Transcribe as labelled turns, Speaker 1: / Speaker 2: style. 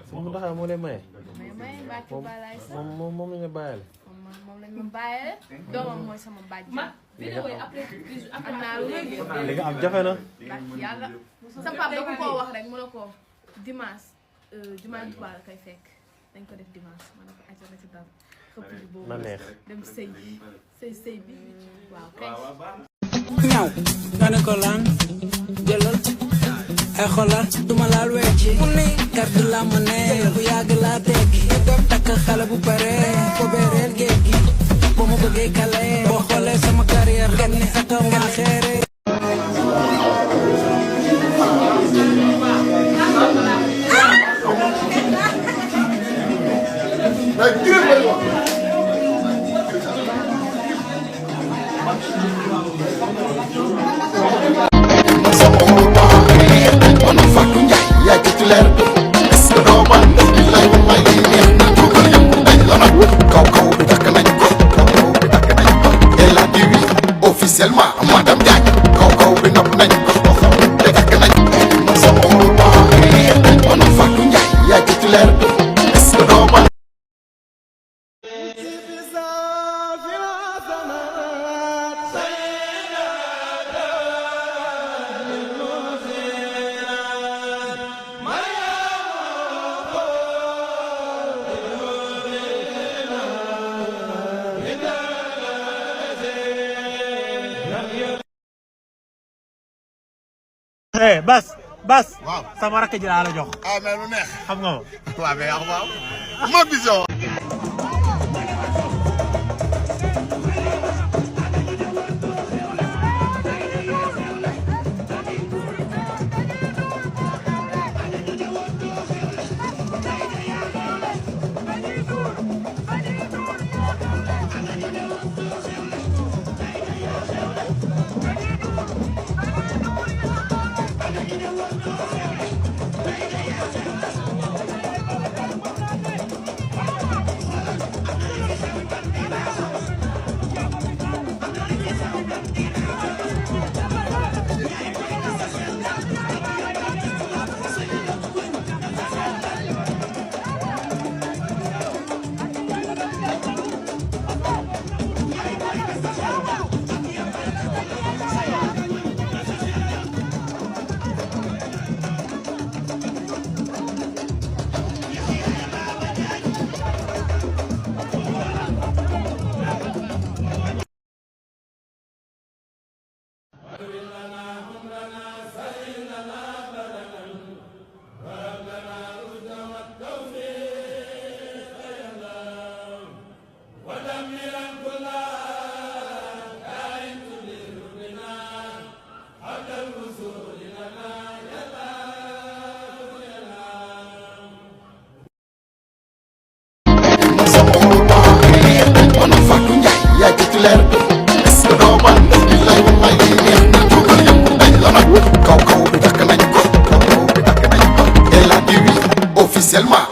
Speaker 1: Sëñ Mountakha moo lay maye.
Speaker 2: may Mbacke Balaye sax
Speaker 1: moom lañ la bàyyale.
Speaker 2: moom lañ ma bàyyale doomam mooy sama bàjj. am naa lu léegi.
Speaker 1: li nga am jafe na.
Speaker 2: yàlla sa papa da ko koo wax rek mu ne ko dimanche tubaab la koy fekk dañ ko def dimanche ma ne ko àjjana na ci dara xëpp bi boobu
Speaker 1: na neex
Speaker 2: dem sëy bi waaw kay.
Speaker 3: ñaw nga ne ko laan jëlal ay xoolal duma laal wecci mu ni carte la ma ne bu yàgg laa tekki takk xale bu pare ko beereel géej gi ba mu bëggee kale boo xoolee sama carrière xam ni aka maa xeere
Speaker 4: officiellement madame Diagne kaw bi nopp nañ ko te takk nañ sama xol baax man Fatou Ndiaye yaa titulaire est-ce que doo man
Speaker 1: Bas.
Speaker 4: waaw
Speaker 1: sama rakk ji laa la jox.
Speaker 4: ah mais lu neex.
Speaker 1: xam nga ma.
Speaker 4: waaw mais yaa ko waaw. ma vision. officiellement